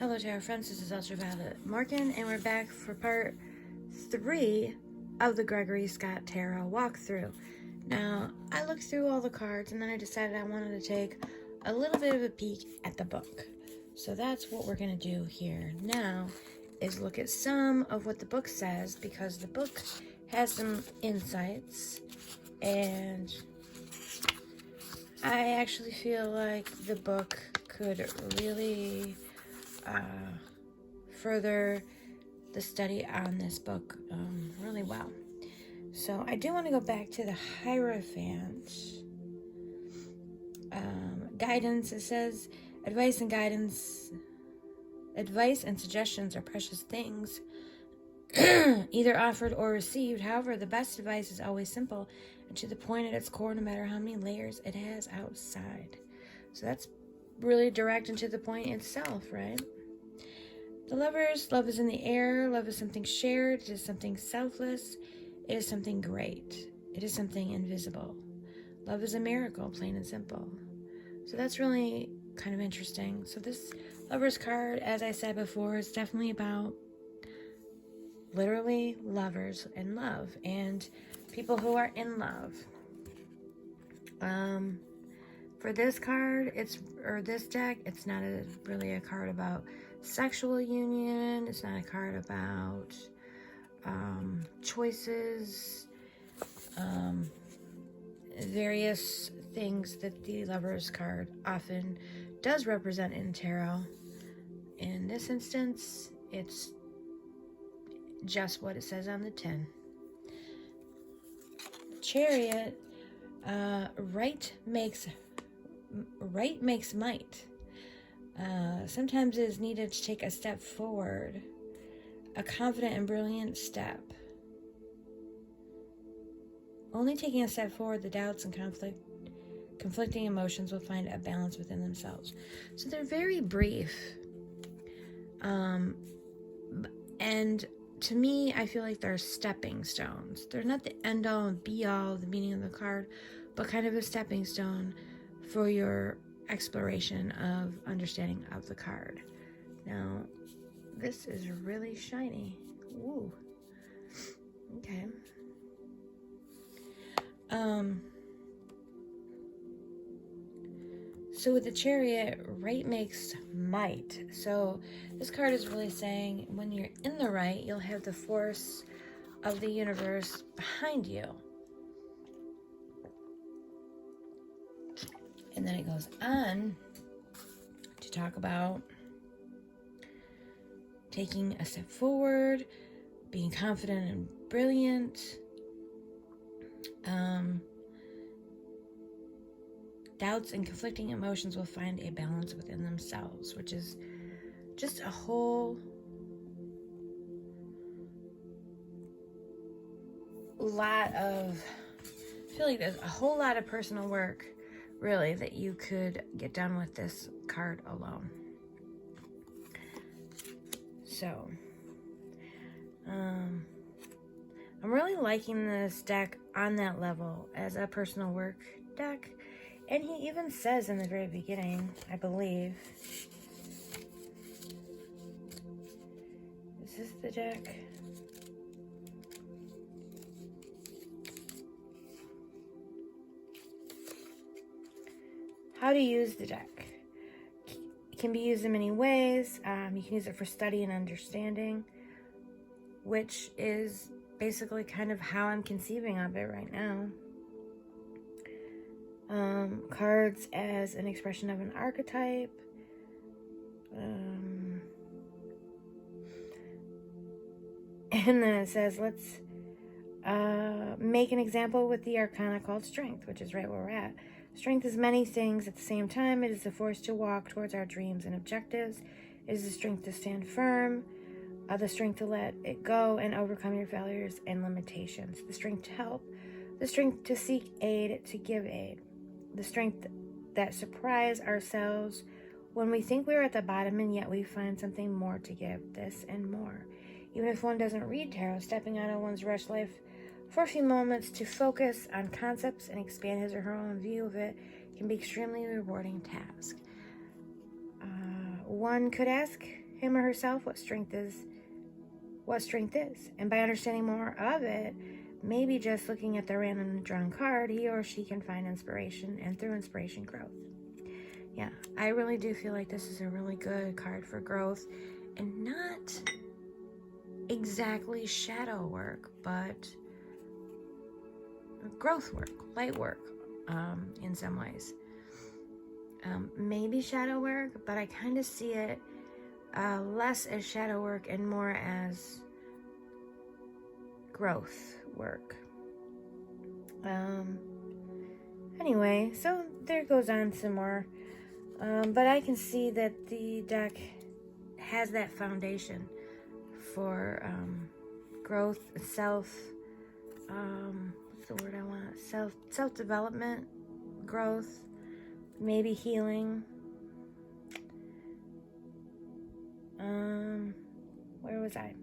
Hello to our friends, this is Ultraviolet Morgan, and we're back for part 3 of the Gregory Scott Tarot walkthrough. Now, I looked through all the cards and then I decided I wanted to take a little bit of a peek at the book. So that's what we're going to do here now, is look at some of what the book says, because the book has some insights, and I actually feel like the book could really further the study on this book really well. So I do want to go back to the Hierophant. Guidance, it says, advice and suggestions are precious things, either offered or received. However, the best advice is always simple and to the point at its core, no matter how many layers it has outside. So that's really direct and to the point itself, right? The Lovers, love is in the air. Love is something shared. It is something selfless. It is something great. It is something invisible. Love is a miracle, plain and simple. So that's really kind of interesting. So this Lovers card, as I said before, is definitely about literally lovers and love and people who are in love. For this card, this deck, it's not really a card about sexual union. It's not a card about choices, various things that the Lovers card often does represent in tarot. In this instance, it's just what it says on the tin. Chariot, right makes might. Sometimes it is needed to take a step forward, a confident and brilliant step. Only taking a step forward, the doubts and conflicting emotions will find a balance within themselves. So they're very brief. And to me, I feel like they're stepping stones. They're not the end all and be all, the meaning of the card, but kind of a stepping stone for your exploration of understanding of the card. Now, this is really shiny. Ooh. Okay. So with the Chariot, right makes might. So this card is really saying when you're in the right, you'll have the force of the universe behind you. And then it goes on to talk about taking a step forward, being confident and brilliant, doubts and conflicting emotions will find a balance within themselves, which is just a whole lot of, I feel like there's a whole lot of personal work, really, that you could get done with this card alone. So, I'm really liking this deck on that level as a personal work deck. And he even says in the very beginning, I believe, is this the deck? How to use the deck. It can be used in many ways. You can use it for study and understanding, which is basically kind of how I'm conceiving of it right now. Cards as an expression of an archetype. And then it says, let's make an example with the arcana called Strength, which is right where we're at. Strength is many things at the same time. It is the force to walk towards our dreams and objectives. It is the strength to stand firm, the strength to let it go and overcome your failures and limitations, the strength to help, the strength to seek aid, to give aid, the strength that surprise ourselves when we think we're at the bottom and yet we find something more to give, this and more. Even if one doesn't read tarot, stepping out of one's rushed life for a few moments to focus on concepts and expand his or her own view of it can be an extremely rewarding task. One could ask him or herself what strength is. And by understanding more of it, maybe just looking at the random drawn card, he or she can find inspiration, and through inspiration, growth. Yeah, I really do feel like this is a really good card for growth, and not exactly shadow work, but growth work, light work, in some ways. Maybe shadow work, but I kind of see it less as shadow work and more as growth work. Anyway, so there goes on some more. But I can see that the deck has that foundation for growth, what's the word I want? Self-development, growth, maybe healing. Where was I?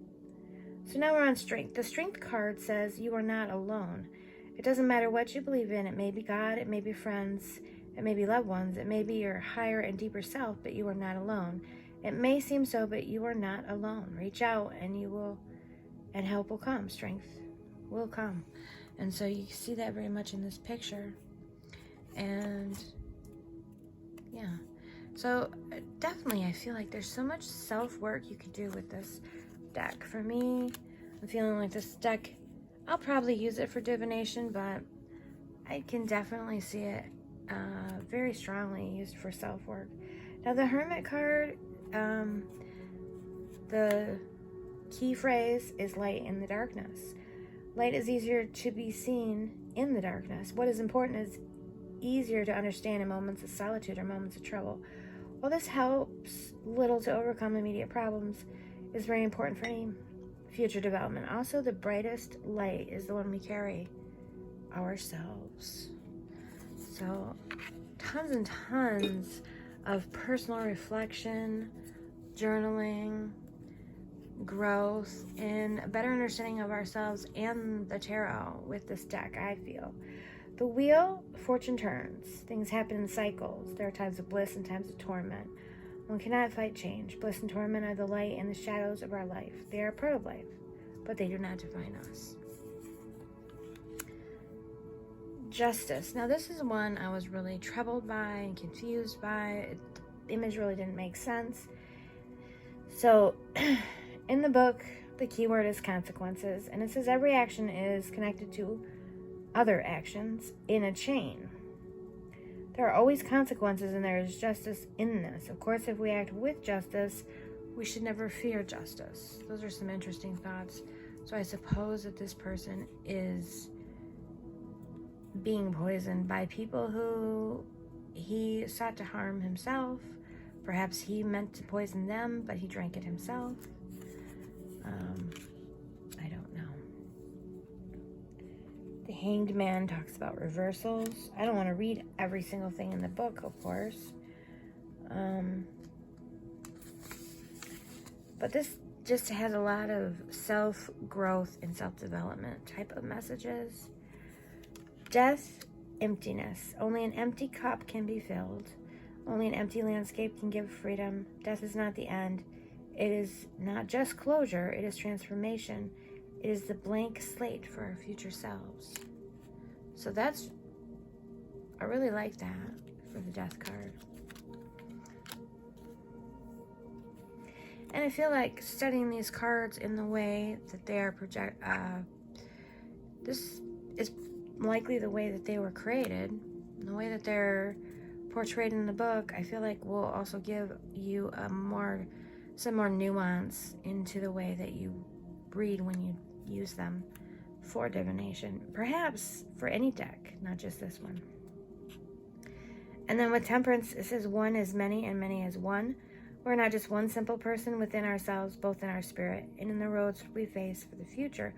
So now we're on strength. The strength card says you are not alone. It doesn't matter what you believe in. It may be God, it may be friends, it may be loved ones, it may be your higher and deeper self, but you are not alone. It may seem so, but you are not alone. Reach out and help will come. Strength will come. And so you see that very much in this picture. And yeah. So definitely I feel like there's so much self-work you could do with this deck. For me, I'm feeling like this deck, I'll probably use it for divination, but I can definitely see it very strongly used for self-work. Now the Hermit card, the key phrase is light in the darkness. Light is easier to be seen in the darkness. What is important is easier to understand in moments of solitude or moments of trouble. While this helps little to overcome immediate problems, is very important for any future development. Also, the brightest light is the one we carry ourselves. So, tons and tons of personal reflection, journaling, growth, and a better understanding of ourselves and the tarot with this deck, I feel. The wheel, fortune turns. Things happen in cycles. There are times of bliss and times of torment. One cannot fight change. Bliss and torment are the light and the shadows of our life. They are a part of life, but they do not define us. Justice. Now this is one I was really troubled by and confused by. The image really didn't make sense. So in the book, the key word is consequences, and it says every action is connected to other actions in a chain. There are always consequences, and there is justice in this. Of course, if we act with justice, we should never fear justice. Those are some interesting thoughts. So I suppose that this person is being poisoned by people who he sought to harm himself. Perhaps he meant to poison them, but he drank it himself. I don't know. The Hanged Man talks about reversals. I don't want to read every single thing in the book, of course. But this just has a lot of self-growth and self-development type of messages. Death, emptiness. Only an empty cup can be filled. Only an empty landscape can give freedom. Death is not the end. It is not just closure, it is transformation. It is the blank slate for our future selves. So I really like that for the Death card. And I feel like studying these cards in the way that they are this is likely the way that they were created, the way that they're portrayed in the book. I feel like will also give you some more nuance into the way that you read when you use them for divination, perhaps for any deck, not just this one. And then with Temperance, it says one is many and many is one. We're not just one simple person within ourselves, both in our spirit and in the roads we face for the future.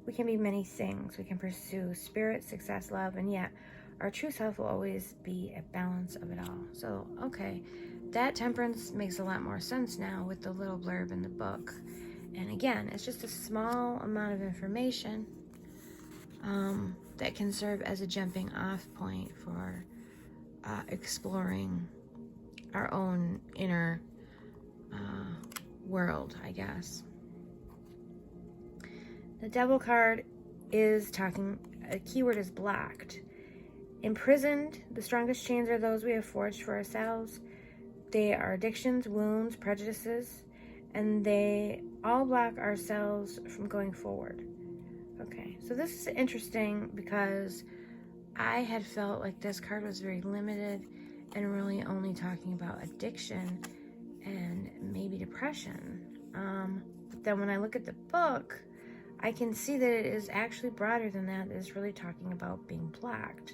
We can be many things. We can pursue spirit, success, love, and yet our true self will always be a balance of it all. So, okay, that Temperance makes a lot more sense now with the little blurb in the book. And again, it's just a small amount of information that can serve as a jumping off point for exploring our own inner world, I guess. The Devil card is talking, a keyword is blocked. Imprisoned, the strongest chains are those we have forged for ourselves. They are addictions, wounds, prejudices, and they all block ourselves from going forward. Okay, so this is interesting because I had felt like this card was very limited and really only talking about addiction and maybe depression. But then when I look at the book, I can see that it is actually broader than that. It's really talking about being blocked,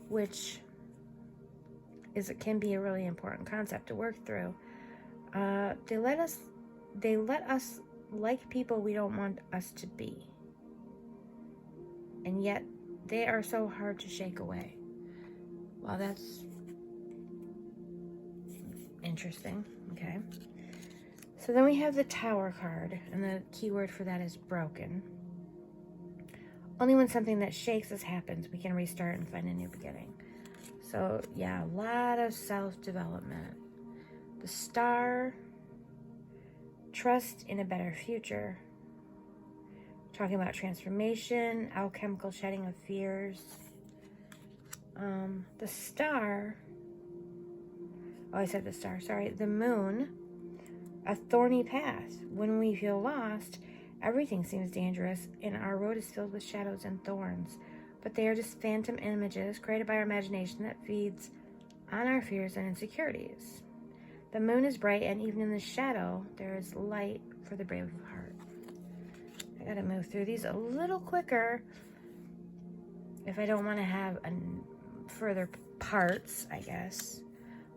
which it can be a really important concept to work through. They let us like people we don't want us to be, and yet they are so hard to shake away. Well, that's interesting. Okay. So then we have the Tower card, and the keyword for that is broken. Only when something that shakes us happens, we can restart and find a new beginning. So yeah, a lot of self-development. The Star, trust in a better future. Talking about transformation, alchemical shedding of fears. The Star, oh, I said the Star, sorry. The Moon, a thorny path. When we feel lost, everything seems dangerous, and our road is filled with shadows and thorns. But they are just phantom images created by our imagination that feeds on our fears and insecurities. The moon is bright, and even in the shadow, there is light for the brave of heart. I gotta move through these a little quicker if I don't want to have further parts, I guess.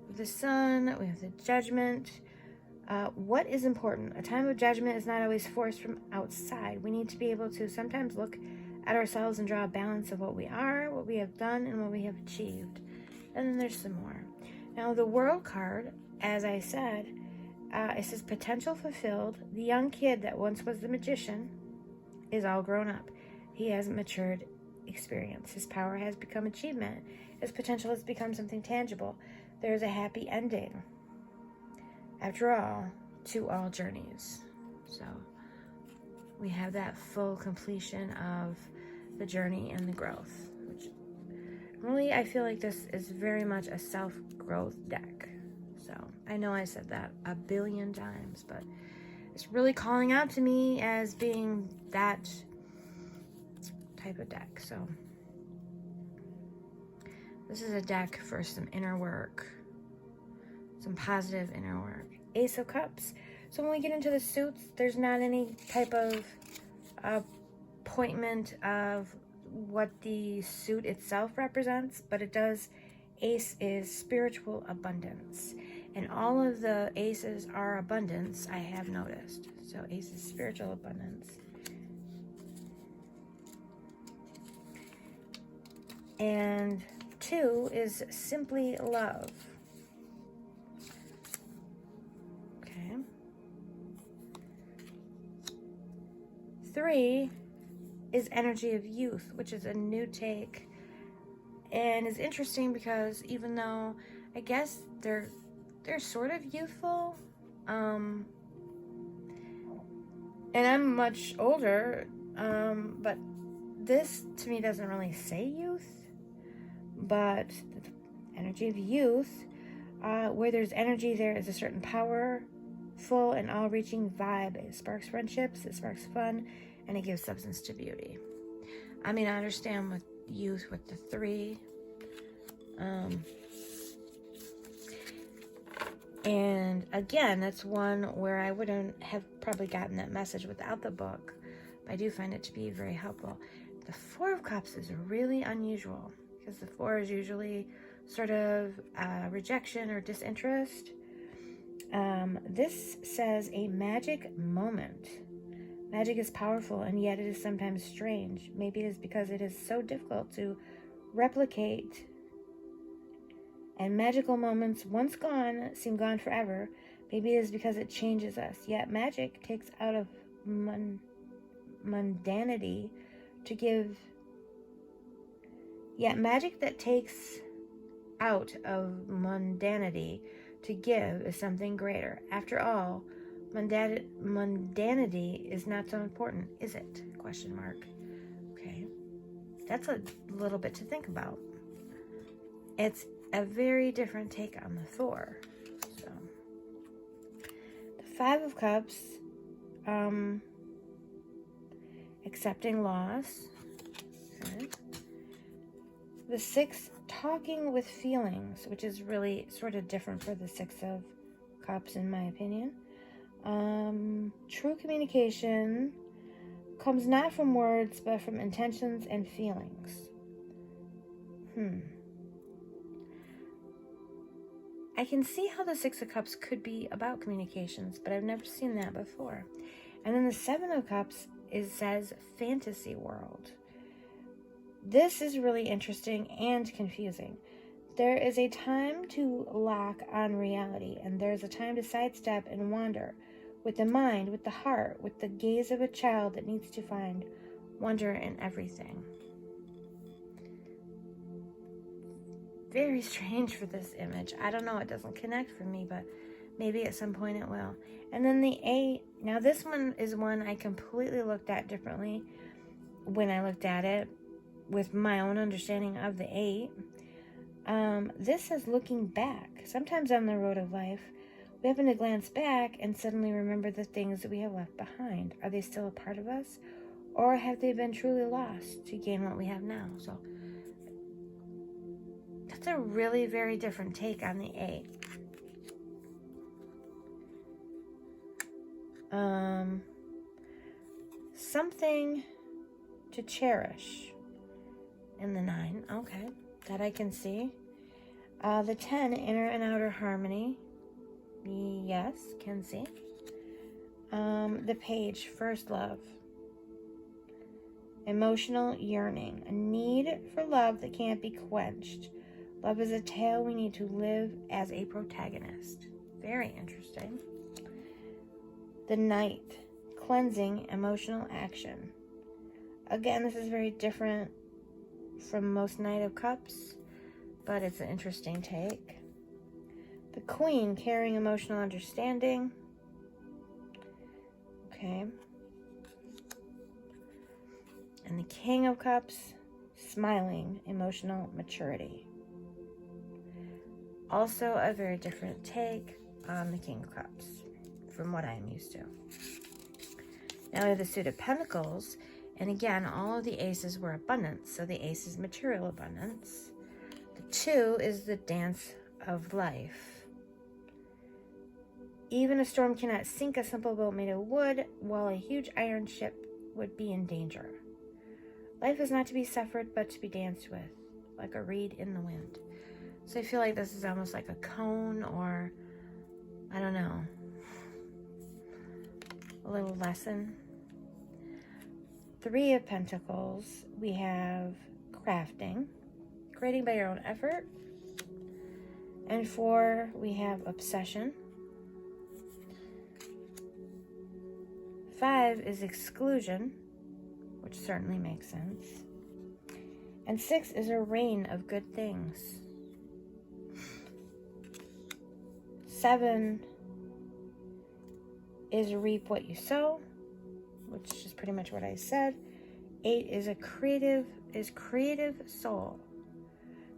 With the Sun, we have the Judgment. What is important? A time of judgment is not always forced from outside. We need to be able to sometimes look at ourselves and draw a balance of what we are, what we have done, and what we have achieved. And then there's some more. Now, the World card, as I said, it says potential fulfilled. The young kid that once was the magician is all grown up. He has matured experience. His power has become achievement. His potential has become something tangible. There's a happy ending, after all, to all journeys. So we have that full completion of the journey and the growth, which really I feel like this is very much a self-growth deck. So I know I said that a billion times, but it's really calling out to me as being that type of deck. So this is a deck for some inner work, some positive inner work. Ace of Cups. So when we get into the suits, there's not any type of appointment of what the suit itself represents, but it does. Ace is spiritual abundance, and all of the aces are abundance, I have noticed. So Ace is spiritual abundance. And 2 is simply love. Okay. 3 is energy of youth, which is a new take, and is interesting because even though I guess they're sort of youthful, and I'm much older, but this to me doesn't really say youth, but the energy of youth, where there's energy, there is a certain powerful and all-reaching vibe. It sparks friendships, it sparks fun, and it gives substance to beauty. I mean, I understand with youth with the 3. And again, that's one where I wouldn't have probably gotten that message without the book. But I do find it to be very helpful. The 4 of Cups is really unusual because the 4 is usually sort of rejection or disinterest. This says a magic moment. Magic is powerful, and yet it is sometimes strange. Maybe it is because it is so difficult to replicate, and magical moments, once gone, seem gone forever. Maybe it is because it changes us. Yet magic takes out of mundanity to give. Yet magic that takes out of mundanity to give is something greater. After all, Mundanity is not so important, is it? Question mark. Okay. That's a little bit to think about. It's a very different take on the Four. So, the Five of Cups, accepting loss. Okay. The Six, talking with feelings, which is really sort of different for the Six of Cups, in my opinion. True communication comes not from words, but from intentions and feelings. I can see how the Six of Cups could be about communications, but I've never seen that before. And then the Seven of Cups says fantasy world. This is really interesting and confusing. There is a time to lock on reality, and there's a time to sidestep and wander with the mind, with the heart, with the gaze of a child that needs to find wonder in everything. Very strange for this image. I don't know, it doesn't connect for me, but maybe at some point it will. And then the Eight. Now this one is one I completely looked at differently when I looked at it with my own understanding of the Eight. This is looking back. Sometimes on the road of life, we happen to glance back and suddenly remember the things that we have left behind. Are they still a part of us? Or have they been truly lost to gain what we have now? So that's a really very different take on the Eight. Something to cherish in the Nine. Okay, that I can see. The 10, inner and outer harmony. Yes, can see. The Page, first love. Emotional yearning. A need for love that can't be quenched. Love is a tale we need to live as a protagonist. Very interesting. The Knight, cleansing emotional action. Again, this is very different from most Knight of Cups, but it's an interesting take. The Queen, carrying emotional understanding. Okay. And the King of Cups, smiling, emotional maturity. Also a very different take on the King of Cups from what I'm used to. Now we have the Suit of Pentacles, and again, all of the aces were abundance, so the ace is material abundance. The 2 is the dance of life. Even a storm cannot sink a simple boat made of wood, while a huge iron ship would be in danger. Life is not to be suffered, but to be danced with, like a reed in the wind. So I feel like this is almost like a cone, or, I don't know, a little lesson. 3 of Pentacles, we have crafting, creating by your own effort. And 4, we have obsession. 5 is exclusion, which certainly makes sense. And 6 is a reign of good things. 7 is reap what you sow, which is pretty much what I said. 8 is creative soul.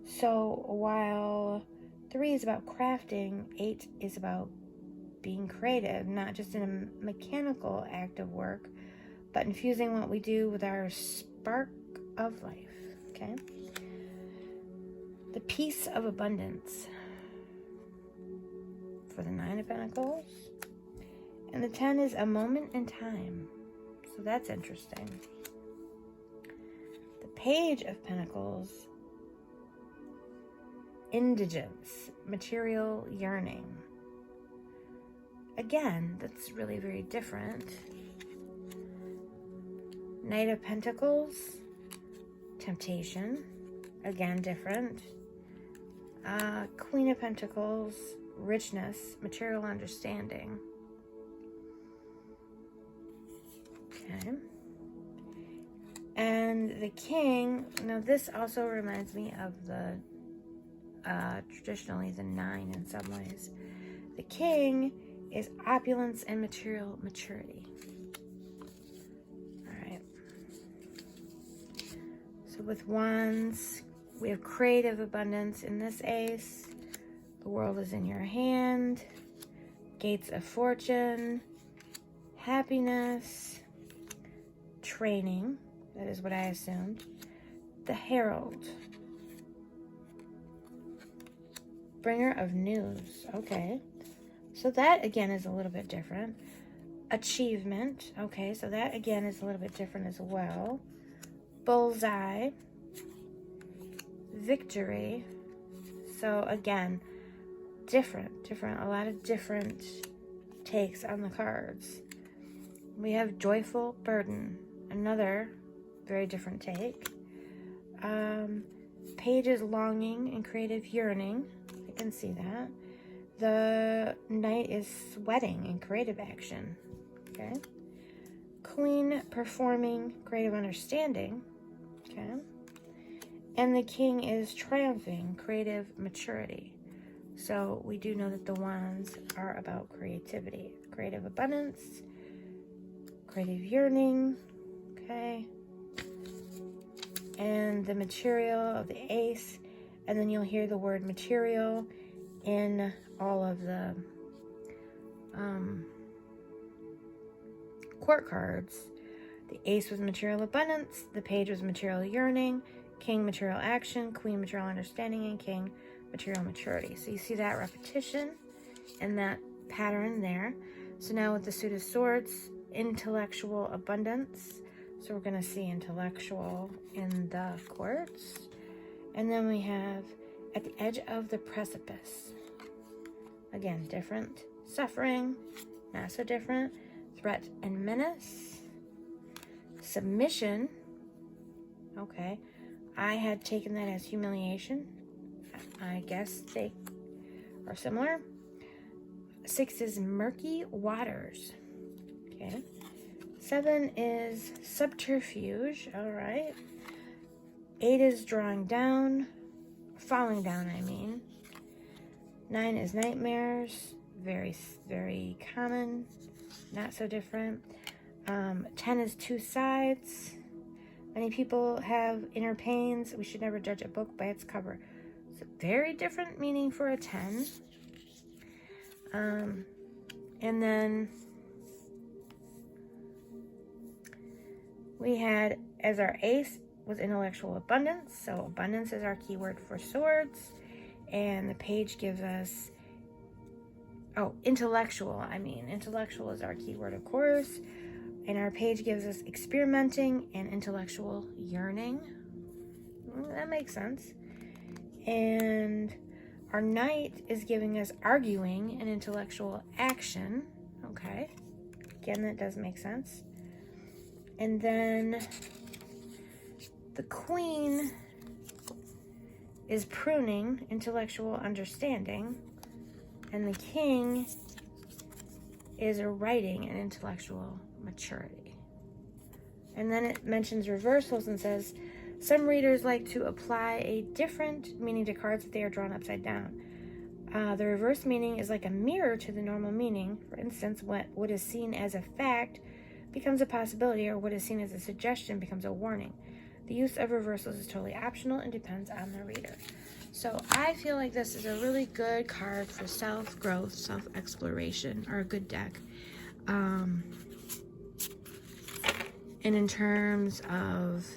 So while 3 is about crafting, 8 is about being creative, not just in a mechanical act of work, but infusing what we do with our spark of life. Okay? The Peace of Abundance for the 9 of Pentacles. And the 10 is a moment in time. So that's interesting. The Page of Pentacles, indigence, material yearning. Again, that's really very different. Knight of Pentacles, temptation. Again, different. Queen of Pentacles, richness, material understanding. Okay. And the King, now this also reminds me of the, traditionally the 9 in some ways. The King is opulence and material maturity. All right. So with wands, we have creative abundance in this ace. The world is in your hand. Gates of fortune. Happiness. Training. That is what I assumed. The herald. Bringer of news. Okay. So that again is a little bit different. Achievement. Okay, so that again is a little bit different as well. Bullseye. Victory. So again, different. A lot of different takes on the cards. We have joyful burden. Another very different take. Page is longing and creative yearning. I can see that. The knight is sweating and creative action. Okay. Queen performing creative understanding. Okay. And the king is triumphing creative maturity. So we do know that the wands are about creativity, creative abundance, creative yearning. Okay. And the material of the ace. And then you'll hear the word material in all of the court cards. The ace was material abundance, the page was material yearning, king material action, queen material understanding, and king material maturity. So you see that repetition and that pattern there. So now with the suit of swords, intellectual abundance. So we're going to see intellectual in the courts. And then we have at the edge of the precipice. Again, different. Suffering, not so different. Threat and menace. Submission. Okay. I had taken that as humiliation. I guess they are similar. 6 is murky waters. Okay. 7 is subterfuge. All right. 8 is drawing down. Falling down, I mean. 9 is nightmares. Very, very common. Not so different. 10 is two sides. Many people have inner pains. We should never judge a book by its cover. It's a very different meaning for a 10. And then we had as our ace was intellectual abundance. So abundance is our keyword for swords. And the page gives us, intellectual. Intellectual is our keyword, of course. And our page gives us experimenting and intellectual yearning. That makes sense. And our knight is giving us arguing and intellectual action. Okay. Again, that does make sense. And then the queen is pruning, intellectual understanding. And the king is writing and intellectual maturity. And then it mentions reversals and says, some readers like to apply a different meaning to cards if they are drawn upside down. The reverse meaning is like a mirror to the normal meaning. For instance, what is seen as a fact becomes a possibility, or what is seen as a suggestion becomes a warning. The use of reversals is totally optional and depends on the reader. So I feel like this is a really good card for self-growth, self-exploration, or a good deck. And in terms of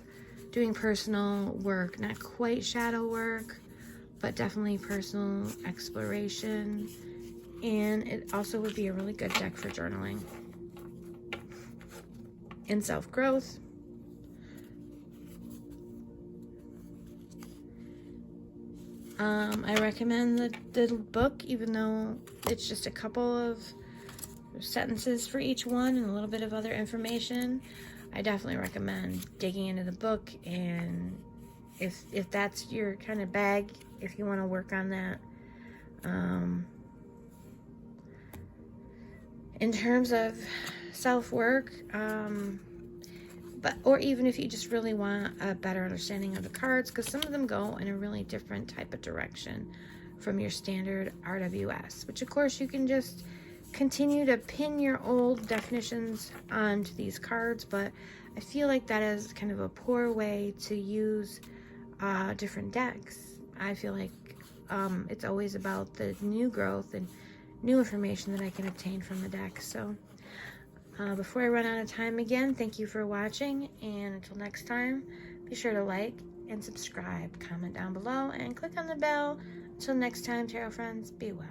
doing personal work, not quite shadow work, but definitely personal exploration. And it also would be a really good deck for journaling and self-growth. I recommend the book, even though it's just a couple of sentences for each one and a little bit of other information. I definitely recommend digging into the book, and if that's your kind of bag, if you want to work on that. In terms of self-work, or even if you just really want a better understanding of the cards, because some of them go in a really different type of direction from your standard RWS, which of course you can just continue to pin your old definitions onto these cards, but I feel like that is kind of a poor way to use different decks. I feel like it's always about the new growth and new information that I can obtain from the deck. So before I run out of time again, thank you for watching, and until next time, be sure to like and subscribe, comment down below, and click on the bell. Until next time, tarot friends, be well.